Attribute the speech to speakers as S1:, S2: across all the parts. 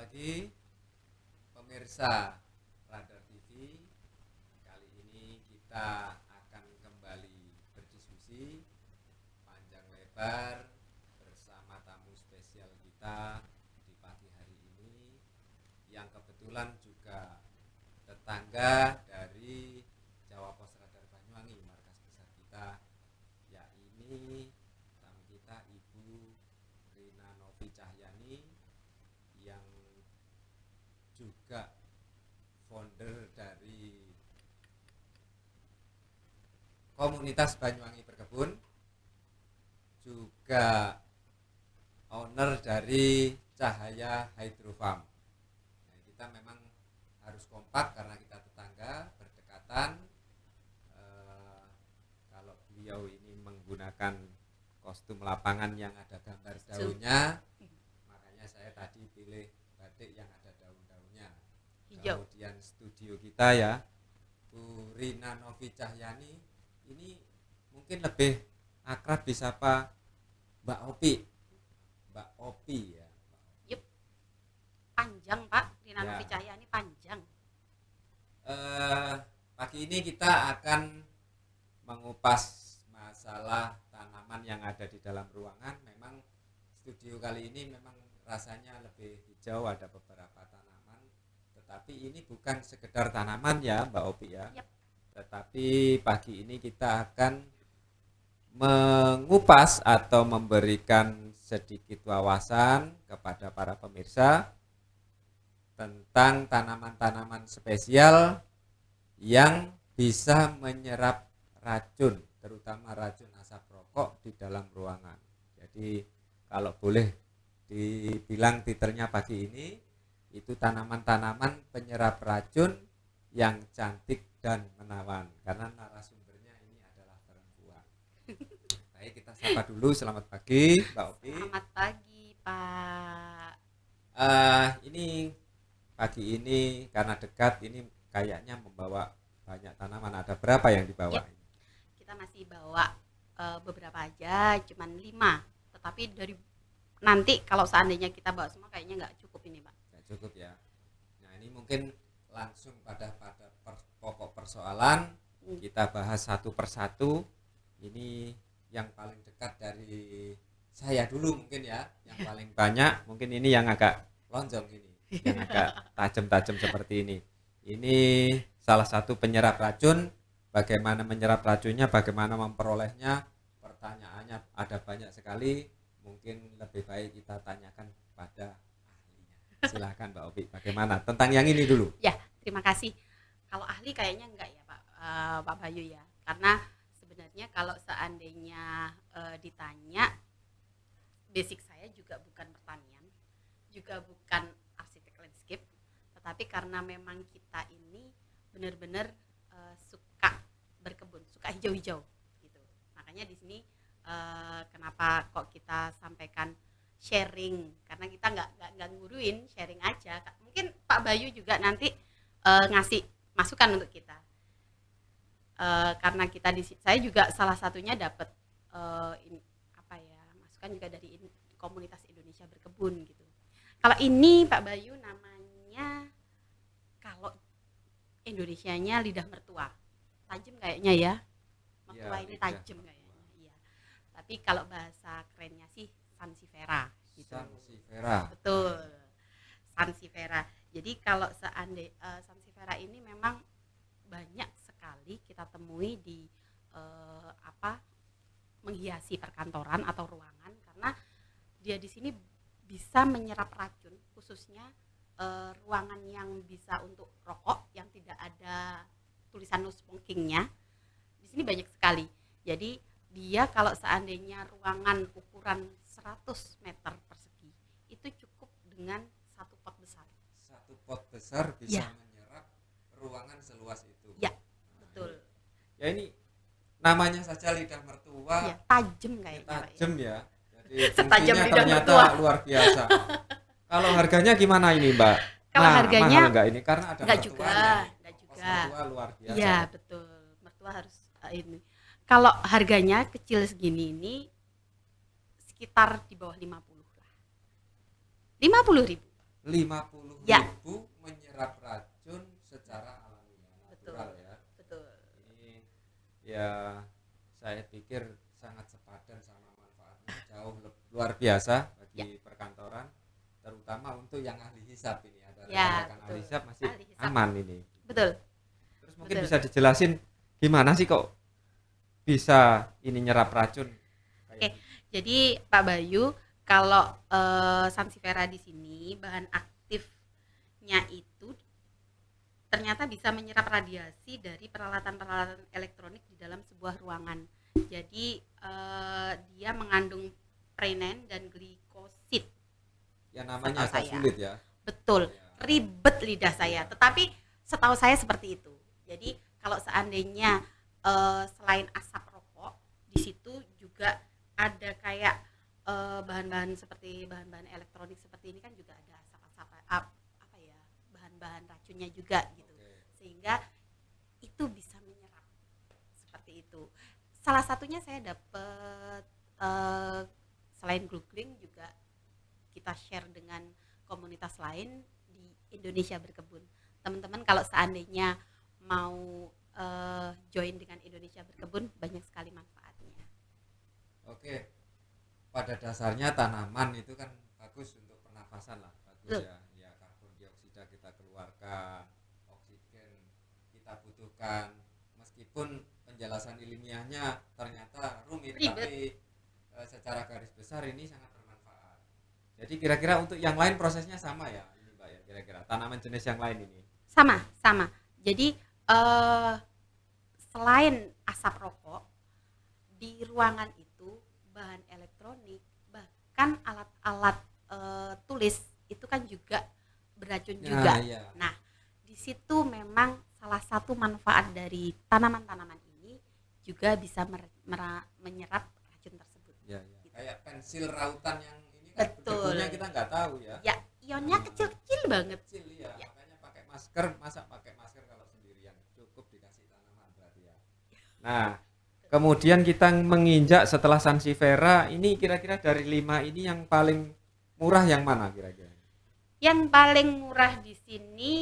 S1: lagi pemirsa Radar TV. Kali ini kita akan kembali berdiskusi panjang lebar bersama tamu spesial kita di pagi hari ini, yang kebetulan juga tetangga dari Jawa Pos Radar Banyuwangi, markas besar kita, yakni tamu kita Ibu Rina Novi Cahyani, yang juga founder dari komunitas Banyuwangi Berkebun, juga owner dari Cahaya Hydro Farm. Nah, kita memang harus kompak karena kita tetangga berdekatan. Kalau beliau ini menggunakan kostum lapangan yang ada gambar daunnya, makanya saya tadi pilih batik yang ada daun-daunnya.
S2: Hijau.
S1: Kemudian studio kita ya, Bu Rina Novi Cahyani, ini mungkin lebih akrab disapa Mbak Opi. Mbak Opi ya.
S2: Yup. Panjang Pak, Rina
S1: Ya.
S2: Novi Cahyani panjang.
S1: Pagi ini kita akan mengupas masalah tanaman yang ada di dalam ruangan. Memang studio kali ini memang rasanya lebih hijau, ada beberapa tanaman. Tetapi ini bukan sekedar tanaman ya Mbak Opi ya.
S2: Yep.
S1: Tetapi pagi ini kita akan mengupas atau memberikan sedikit wawasan kepada para pemirsa tentang tanaman-tanaman spesial yang bisa menyerap racun, terutama racun asap rokok di dalam ruangan. Jadi kalau boleh dibilang titelnya pagi ini, itu tanaman-tanaman penyerap racun yang cantik dan menawan, karena narasumbernya ini adalah perempuan. Baik, kita sapa dulu. Selamat pagi Mbak Opi.
S2: Selamat pagi Pak.
S1: Ini pagi ini karena dekat, ini kayaknya membawa banyak tanaman. Ada berapa yang dibawa?
S2: Yep. Kita masih bawa beberapa aja, cuman 5. Tetapi dari nanti kalau seandainya kita bawa semua kayaknya nggak cukup ini Pak.
S1: Nggak cukup ya. Nah, ini mungkin langsung pada pokok persoalan. Kita bahas satu persatu. Ini yang paling dekat dari saya dulu mungkin ya, yang paling banyak mungkin ini yang agak lonjong ini, yang agak tajam-tajam seperti ini. Ini salah satu penyerap racun. Bagaimana menyerap racunnya, bagaimana memperolehnya, pertanyaannya ada banyak sekali. Mungkin lebih baik kita tanyakan pada ahlinya. Silakan Mbak Opi, bagaimana tentang yang ini dulu?
S2: Ya, terima kasih. Kalau ahli kayaknya enggak ya Pak Bayu ya, karena sebenarnya kalau seandainya ditanya, basic saya juga bukan pertanian, juga bukan arsitek landscape, tetapi karena memang kita ini benar-benar suka berkebun, suka hijau-hijau gitu. Makanya di sini kenapa kok kita sampaikan sharing, karena kita nggak nguruin, sharing aja. Mungkin Pak Bayu juga nanti ngasih masukan untuk kita. Karena kita saya juga salah satunya dapat masukan juga dari komunitas Indonesia Berkebun gitu. Kalau ini Pak Bayu namanya, kalau Indonesianya lidah mertua, tajam kayaknya ya, mertua
S1: Ya,
S2: ini
S1: lidah
S2: tajam kayaknya, iya. Tapi kalau bahasa kerennya sih sansevieria gitu.
S1: Sansevieria.
S2: Betul, sansevieria. Jadi kalau sansevieria ini memang banyak sekali kita temui di menghiasi perkantoran atau ruangan, karena dia di sini bisa menyerap racun, khususnya ruangan yang bisa untuk rokok yang tidak ada tulisan no smokingnya. Di sini banyak sekali. Jadi dia kalau seandainya ruangan ukuran 100 meter persegi itu cukup dengan satu pot besar.
S1: Satu pot besar bisa
S2: Ya.
S1: menyerap ruangan seluas itu.
S2: Ya, betul.
S1: Ya, ini namanya saja lidah mertua.
S2: Ya, tajam
S1: Ya,
S2: kayaknya Pak,
S1: tajam ya. Jadi
S2: Setajam
S1: fungsinya
S2: lidah
S1: ternyata
S2: mertua.
S1: luar biasa. Kalau harganya gimana ini Mbak?
S2: Kalau harganya
S1: mahal enggak ini? Karena ada
S2: enggak
S1: mertuanya
S2: juga,
S1: nih.
S2: enggak juga.
S1: Ongkos mertua luar biasa.
S2: Iya betul, mertua harus ini. Kalau harganya kecil segini ini sekitar di bawah 50 lah. 50.000.
S1: 50.000
S2: Ya.
S1: menyerap racun secara alamiah,
S2: Betul.
S1: natural ya.
S2: Betul.
S1: Ini ya saya pikir sangat sepadan sama manfaatnya, jauh luar biasa bagi perkantoran, terutama untuk yang ahli hisab ini. Ada
S2: Ya,
S1: rekan-rekan
S2: betul.
S1: ahli hisab masih
S2: Ahli hisab.
S1: aman ini.
S2: Betul.
S1: Terus mungkin
S2: Betul.
S1: bisa dijelasin gimana sih kok bisa ini nyerap racun?
S2: Oke, jadi Pak Bayu, kalau Sansevieria di sini bahan aktifnya itu ternyata bisa menyerap radiasi dari peralatan-peralatan elektronik di dalam sebuah ruangan. Jadi dia mengandung prenen dan glikosid.
S1: Ya namanya
S2: Setahu
S1: agak
S2: saya.
S1: sulit ya.
S2: Betul,
S1: Ya.
S2: ribet lidah saya. Tetapi setahu saya seperti itu. Jadi kalau seandainya selain asap rokok, di situ juga ada kayak bahan-bahan seperti bahan-bahan elektronik seperti ini kan juga ada asap-asap apa ya, bahan-bahan racunnya juga gitu. Sehingga itu bisa menyerap seperti itu. Salah satunya saya dapat selain googling juga kita share dengan komunitas lain di Indonesia Berkebun. Teman-teman kalau seandainya mau join dengan Indonesia Berkebun, banyak sekali manfaatnya.
S1: Oke, pada dasarnya tanaman itu kan bagus untuk pernafasan lah, bagus ya. Ya karbon dioksida kita keluarkan, oksigen kita butuhkan. Meskipun penjelasan ilmiahnya ternyata rumit,
S2: Ribet.
S1: tapi secara garis besar ini sangat bermanfaat. Jadi kira-kira untuk yang lain prosesnya sama ya, ini Mbak ya, kira-kira tanaman jenis yang lain ini.
S2: Sama. Jadi selain asap rokok di ruangan itu bahan elektronik bahkan alat-alat tulis itu kan juga beracun juga.
S1: Iya.
S2: Nah, di situ memang salah satu manfaat dari tanaman-tanaman ini juga bisa menyerap racun tersebut.
S1: Ya. Kayak pensil rautan yang ini kan
S2: Betul.
S1: bentuknya kita nggak tahu ya.
S2: Ya, ionnya kecil-kecil banget.
S1: Kecil ya.
S2: Ya.
S1: Makanya pakai masker, masa pakai masker kalau sendirian, cukup dikasih tanaman berarti ya. Nah, kemudian kita menginjak setelah Sansevieria ini, kira-kira dari 5 ini yang paling murah yang mana kira-kira?
S2: Yang paling murah di sini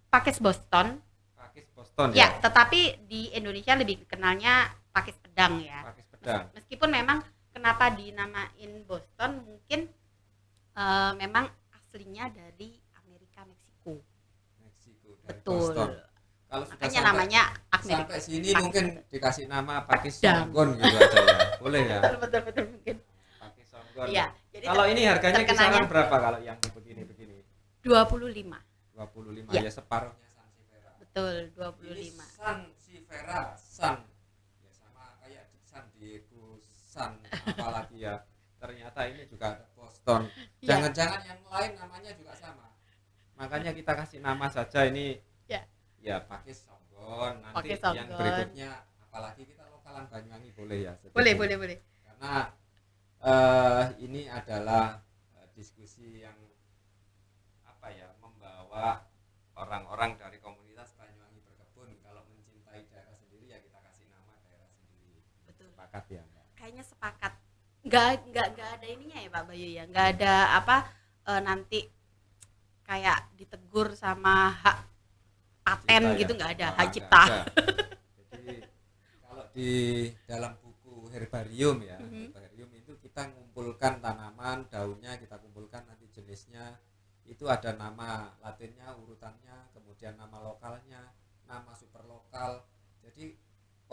S2: pakis Boston.
S1: Pakis Boston
S2: Ya,
S1: ya.
S2: tetapi di Indonesia lebih kenalnya pakis pedang ya.
S1: Pakis pedang.
S2: Meskipun memang kenapa dinamain Boston mungkin memang aslinya dari Amerika Meksiko.
S1: Meksiko dari
S2: Betul.
S1: Boston. Kalau sudah
S2: Makanya namanya Amerika.
S1: sampai sini
S2: pakis
S1: mungkin
S2: pedang.
S1: dikasih nama pakis
S2: Pedang.
S1: songgon gitu aja ya. Boleh ya.
S2: Betul mungkin.
S1: Pakis songgon.
S2: Iya. Jadi
S1: Kalau ini harganya
S2: terkenalnya
S1: kisaran berapa kalau yang begini-begini?
S2: 25.
S1: 25
S2: Ya.
S1: ya separuhnya Sansevieria.
S2: Betul,
S1: Ini
S2: 25.
S1: Sansevieria, San ya sama kayak San Diego, San apalagi ya. Ternyata ini juga ada Boston.
S2: Ya.
S1: Jangan-jangan yang lain namanya juga sama. Makanya kita kasih nama saja ini.
S2: Ya.
S1: Ya pakis songgon. Nanti
S2: Pakis
S1: yang
S2: songgon.
S1: berikutnya apalagi kita lokalan Banyuwangi boleh ya.
S2: Boleh.
S1: Karena ini adalah diskusi yang apa ya, membawa orang-orang dari komunitas Banyuwangi Berkebun. Kalau mencintai daerah sendiri ya kita kasih nama daerah sendiri.
S2: Betul.
S1: Sepakat ya Mbak?
S2: Kayaknya sepakat. Nggak ada ininya ya Pak Bayu ya. Nggak ada apa nanti kayak ditegur sama hak paten
S1: Cipta
S2: gitu,
S1: ya?
S2: nggak ada.
S1: Wah,
S2: Hak
S1: nggak
S2: cipta.
S1: ada. Jadi kalau di dalam buku herbarium ya, herbarium itu kita ngumpulkan tanaman, daunnya kita kumpulkan, nanti jenisnya itu ada nama latinnya, urutannya, kemudian nama lokalnya, nama super lokal. Jadi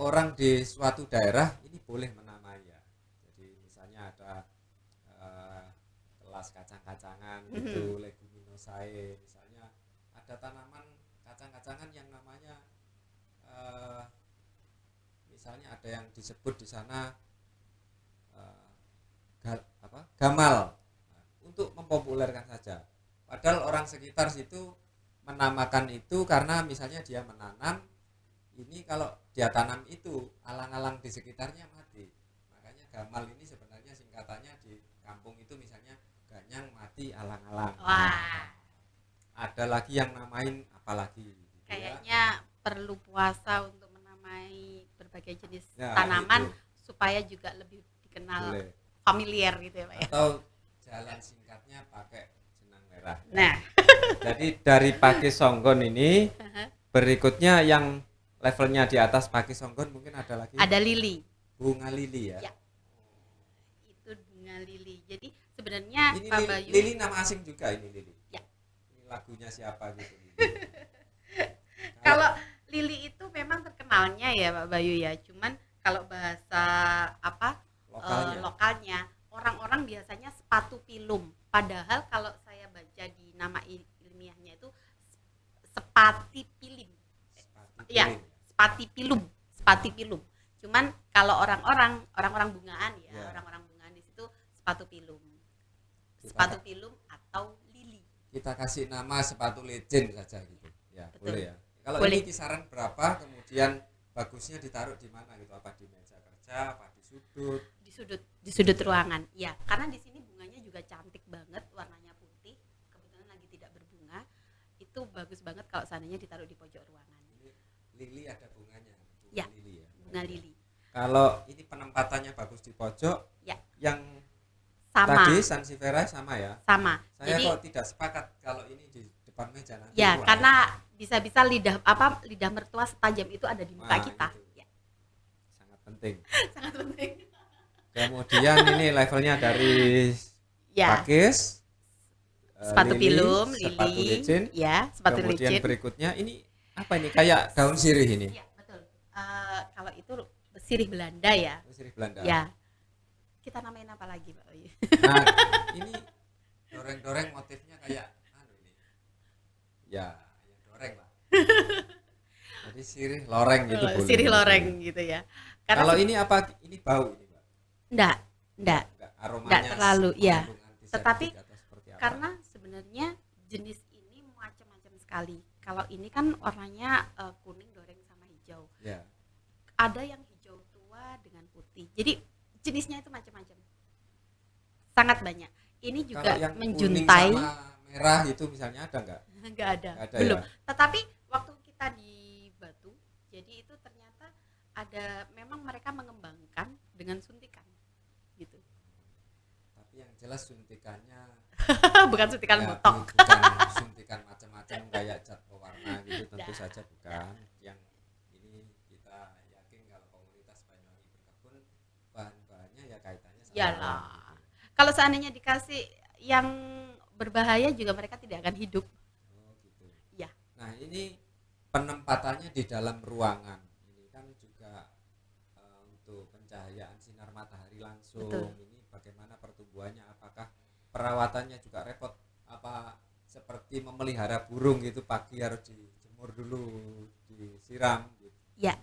S1: orang di suatu daerah ini boleh menamai ya. Jadi misalnya ada kelas kacang-kacangan gitu, leguminosae, misalnya ada tanaman kacang-kacangan yang namanya misalnya ada yang disebut di sana gamal. Nah, untuk mempopulerkan saja. Padahal orang sekitar situ menamakan itu karena misalnya dia menanam ini, kalau dia tanam itu alang-alang di sekitarnya mati. Makanya gamal ini sebenarnya singkatannya di kampung itu misalnya ganyang mati alang-alang.
S2: Wah.
S1: Ada lagi yang namain apalagi gitu ya.
S2: Kayaknya perlu puasa untuk menamai berbagai jenis
S1: Nah,
S2: tanaman
S1: itu.
S2: supaya juga lebih dikenal
S1: Boleh.
S2: familiar gitu ya Pak ya.
S1: Atau jalan singkatnya pakai merah.
S2: Nah,
S1: Jadi dari Pakis Songgon ini berikutnya yang levelnya di atas Pakis Songgon mungkin ada lagi
S2: ada lili.
S1: bunga lili ya.
S2: Ya. Itu bunga lili. Jadi sebenarnya
S1: Ini
S2: Pak Bayu,
S1: lili nama asing juga ini lili.
S2: Ya.
S1: Ini lagunya siapa gitu.
S2: kalau lili itu memang terkenalnya ya Pak Bayu ya. Cuman kalau bahasa apa lokalnya orang-orang biasanya sepatu pilum. Padahal kalau saya baca di nama ilmiahnya itu sepati pilim. Ya, sepati pilum. Cuman kalau orang-orang bungaan ya, orang-orang bungaan di situ sepatu pilum. Sepatu pilum atau lili.
S1: Kita kasih nama sepatu legend saja gitu. Ya,
S2: Betul.
S1: boleh ya. Kalau
S2: Boleh.
S1: ini kisaran berapa? Kemudian bagusnya ditaruh di mana gitu? Apa di meja kerja, apa di sudut?
S2: Di sudut ruangan. Ya, karena di sini bunganya juga cantik banget, warnanya putih. Kebetulan lagi tidak berbunga. Itu bagus banget kalau seandainya ditaruh di pojok ruangan.
S1: Ini lili ada bunganya.
S2: Ya,
S1: Lili ya.
S2: bunga lili.
S1: Kalau ini penempatannya bagus di pojok,
S2: Ya.
S1: yang
S2: Sama.
S1: tadi sansevieria sama ya.
S2: Sama.
S1: Saya
S2: Jadi
S1: kok tidak sepakat kalau ini di depan meja nanti.
S2: ya,
S1: Wah,
S2: karena bisa-bisa lidah mertua setajam itu ada di muka
S1: Wah,
S2: kita.
S1: itu.
S2: Ya,
S1: sangat penting.
S2: sangat penting.
S1: Kemudian ini levelnya dari
S2: Ya,
S1: Pakis,
S2: sepatu
S1: lili,
S2: pilum,
S1: sepatu
S2: lili.
S1: licin.
S2: Ya, sepatu
S1: Kemudian
S2: licin.
S1: berikutnya ini apa ini? Kayak daun sirih ini.
S2: Ya, betul. Kalau itu sirih Belanda ya.
S1: Sirih Belanda.
S2: Ya. Kita namain apa lagi, Pak Bayu?
S1: Nah, ini doreng-doreng motifnya kayak ini. Ya, doreng lah. Jadi sirih loreng gitu boleh.
S2: Sirih loreng gitu ya. Karena
S1: Kalau ini apa? Ini bau ini, Mbak.
S2: enggak.
S1: Enggak, aromanya
S2: Enggak terlalu, ya.
S1: mengandung antiseptik
S2: Tetapi
S1: atau seperti apa?
S2: karena sebenarnya jenis ini macam-macam sekali. Kalau ini kan warnanya kuning, doreng sama hijau.
S1: Ya.
S2: Ada yang hijau tua dengan putih. Jadi jenisnya itu macam-macam. Sangat banyak. Ini juga
S1: Kalau yang
S2: menjuntai.
S1: kuning sama merah itu misalnya ada enggak?
S2: Enggak ada.
S1: Nggak ada
S2: Belum.
S1: ya?
S2: Tetapi waktu kita di Batu, jadi itu ternyata ada, memang mereka mengembangkan dengan suntikan gitu.
S1: Tapi yang jelas suntikannya
S2: Bukan suntikan
S1: ya,
S2: botok.
S1: bukan suntikan macam-macam kayak cat pewarna gitu, tentu
S2: Nah.
S1: saja bukan. Yang ini kita yakin kalau komunitas Banyuwangi berkebun bahan-bahannya ya kaitannya sama
S2: Iyalah.
S1: alam gitu.
S2: Kalau seandainya dikasih yang berbahaya juga mereka tidak akan hidup.
S1: Oh gitu.
S2: Ya.
S1: Nah ini penempatannya di dalam ruangan. Ini kan juga untuk pencahayaan sinar matahari langsung.
S2: Betul.
S1: Ini bagaimana pertumbuhannya? Apakah perawatannya juga repot? Apa seperti memelihara burung gitu, pagi harus dijemur dulu, disiram gitu.
S2: Ya.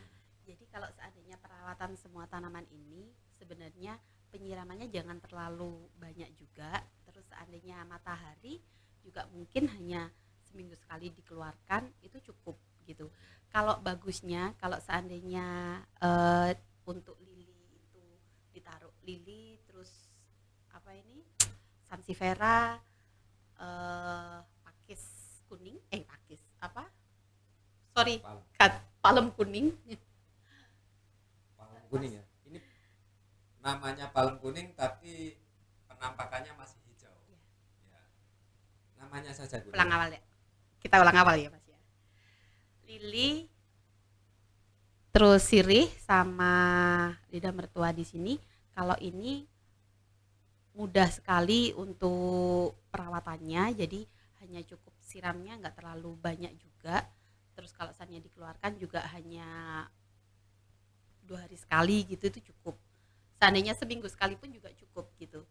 S2: Jadi kalau seandainya perawatan semua tanaman ini sebenarnya penyiramannya jangan terlalu banyak juga. Terus seandainya matahari juga mungkin hanya seminggu sekali dikeluarkan itu cukup gitu. Kalau bagusnya kalau seandainya untuk lili itu ditaruh lili, terus apa ini sansevieria, pakis kuning, pakis apa? Sorry, palem kuning.
S1: Palem kuning ya. Ini namanya palem kuning tapi penampakannya masih hijau. Ya. Namanya saja kuning.
S2: Ulang awal ya. Kita ulang awal ya Mas ya. Lili, terus sirih sama lidah mertua di sini. Kalau ini mudah sekali untuk perawatannya, jadi hanya cukup siramnya, nggak terlalu banyak juga. Terus kalau seandainya dikeluarkan juga hanya 2 hari sekali gitu, itu cukup. Seandainya seminggu sekali pun juga cukup gitu.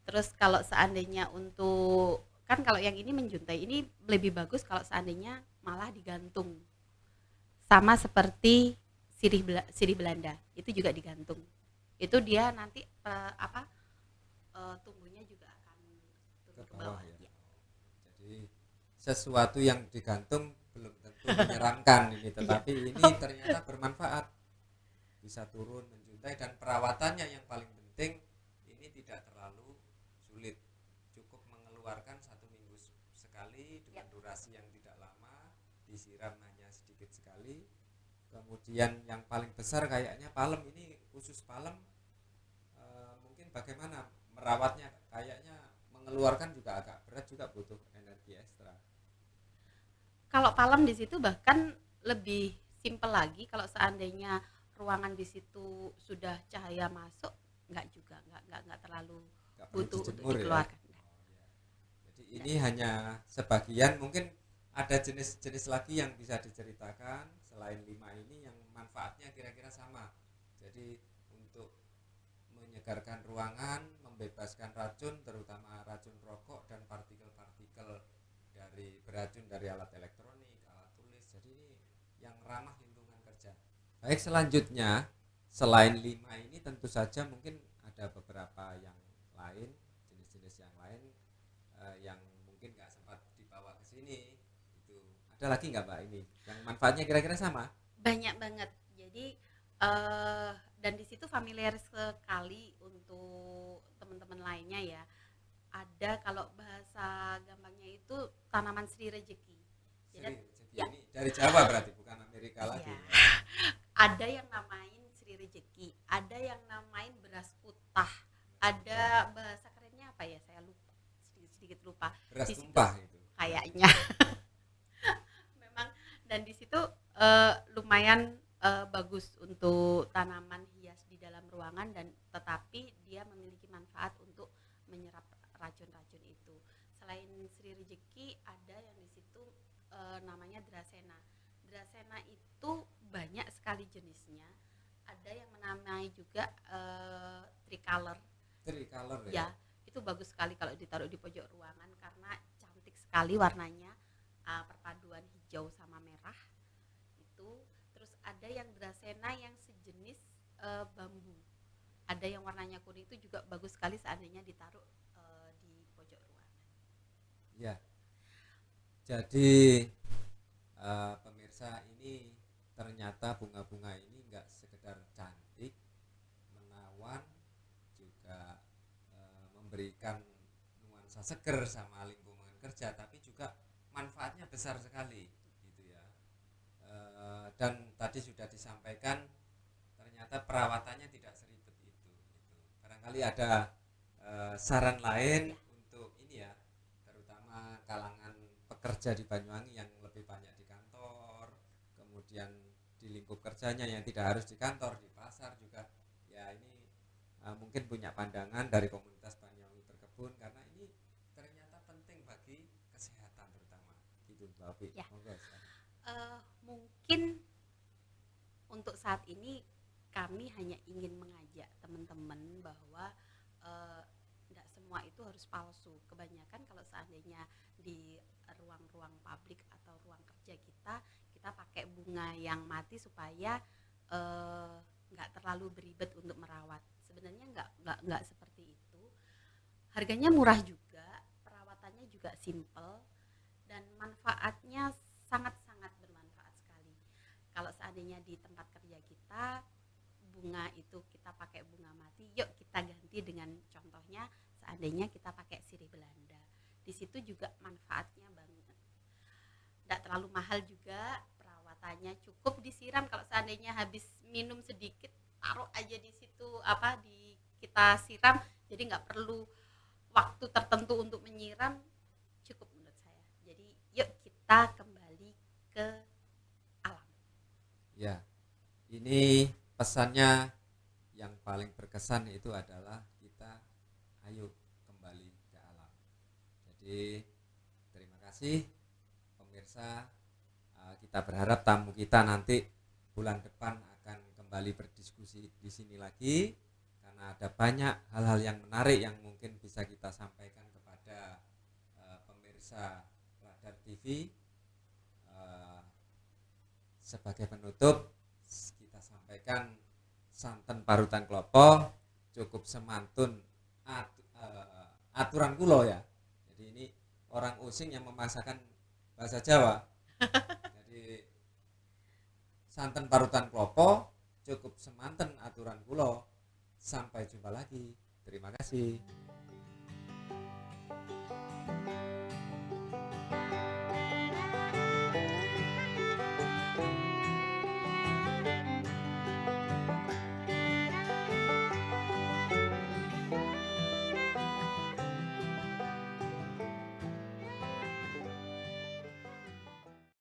S2: Terus kalau seandainya untuk, kan kalau yang ini menjuntai, ini lebih bagus kalau seandainya malah digantung. Sama seperti sirih Belanda, itu juga digantung. Itu dia nanti tumbuhnya juga akan turun ke bawah.
S1: Ya. Jadi sesuatu yang digantung belum tentu menyeramkan ini, tetapi ini ternyata bermanfaat, bisa turun menjuntai, dan perawatannya yang paling penting ini tidak terlalu sulit, cukup mengeluarkan 1 minggu sekali dengan durasi yang tidak lama, disiram hanya sedikit sekali. Kemudian yang paling besar kayaknya palem, ini khusus palem, mungkin bagaimana merawatnya, kayaknya mengeluarkan juga agak berat juga. juga butuh energi ekstra.
S2: Kalau Palem di situ bahkan lebih simpel lagi, kalau seandainya ruangan di situ sudah cahaya masuk, nggak terlalu
S1: Nggak perlu
S2: butuh untuk
S1: dijemur ya.
S2: dikeluarkan.
S1: Oh, iya. Jadi ini hanya sebagian, mungkin ada jenis-jenis lagi yang bisa diceritakan selain 5 ini yang manfaatnya kira-kira sama. Jadi untuk menyegarkan ruangan, membebaskan racun, terutama racun rokok dan partikel-partikel dari beracun dari alat elektronik, alat tulis. Jadi ini yang ramah lingkungan kerja. Baik, selanjutnya selain 5 ini tentu saja mungkin ada beberapa yang lain, jenis-jenis yang lain yang mungkin nggak sempat dibawa ke sini. Itu ada lagi nggak Mbak ini yang manfaatnya kira-kira sama?
S2: Banyak banget. Jadi dan di situ familiar sekali untuk teman-teman lainnya ya. Ada, kalau bahasa gampangnya itu tanaman Sri Rejeki.
S1: Sri,
S2: Jadi
S1: jadi
S2: ya,
S1: ini dari Jawa berarti bukan Amerika lagi.
S2: iya. Ada yang namain Sri Rejeki, ada yang namain beras putah, ada bahasa kerennya apa ya, saya lupa, sedikit lupa.
S1: Beras
S2: Di situ
S1: tumpah itu.
S2: kayaknya memang, dan di situ lumayan bagus untuk tanaman hias di dalam ruangan, dan tetapi dia memiliki manfaat untuk menyerap racun-racun itu. Selain Sri Rejeki, ada yang di situ namanya Dracena. Dracena itu banyak sekali jenisnya. Ada yang menamai juga tricolor.
S1: Tricolor ya.
S2: Ya, itu bagus sekali kalau ditaruh di pojok ruangan karena cantik sekali warnanya, perpaduan hijau sama merah itu. Terus ada yang Dracena yang sejenis bambu. Ada yang warnanya kuning, itu juga bagus sekali seandainya ditaruh di pojok ruangan.
S1: Ya. Jadi pemirsa, ini ternyata bunga-bunga ini enggak sekedar cantik, menawan, juga memberikan nuansa seger sama lingkungan kerja, tapi juga manfaatnya besar sekali gitu ya. Dan tadi sudah disampaikan ternyata perawatannya tidak seribet itu gitu. Barangkali ada saran lain untuk ini ya, terutama kalangan pekerja di Banyuwangi yang lebih banyak di kantor, kemudian di lingkup kerjanya yang tidak harus di kantor, di pasar juga ya. Ini mungkin punya pandangan dari komunitas Banyuwangi Berkebun, karena ini ternyata penting bagi kesehatan terutama gitu Mbak Opi.
S2: Ya.
S1: Monggo.
S2: Mungkin untuk saat ini kami hanya ingin mengajak teman-teman bahwa tidak semua itu harus palsu. Kebanyakan kalau seandainya di ruang-ruang publik atau ruang kerja kita pakai bunga yang mati supaya nggak terlalu beribet untuk merawat. Sebenarnya nggak seperti itu. Harganya murah juga, perawatannya juga simple, dan manfaatnya sangat-sangat bermanfaat sekali. Kalau seandainya di tempat kerja kita bunga itu kita pakai bunga mati, yuk kita ganti dengan, contohnya seandainya kita pakai sirih Belanda. Di situ juga manfaatnya banget. Tidak terlalu mahal juga, perawatannya cukup disiram. Kalau seandainya habis minum sedikit, taruh aja di situ kita siram. Jadi nggak perlu waktu tertentu untuk menyiram, cukup menurut saya. Jadi yuk kita kembali ke alam.
S1: Ya, ini pesannya yang paling berkesan itu adalah kita ayo kembali ke alam. Jadi terima kasih pemirsa. Kita berharap tamu kita nanti bulan depan akan kembali berdiskusi di sini lagi, karena ada banyak hal-hal yang menarik yang mungkin bisa kita sampaikan kepada pemirsa Radar TV. Sebagai penutup, kita sampaikan santen parutan klopo cukup semantun aturan kulo ya. Jadi ini orang Using yang memasakkan bahasa Jawa. Jadi santen parutan klopo cukup semanten aturan kulo. Sampai jumpa lagi. Terima kasih.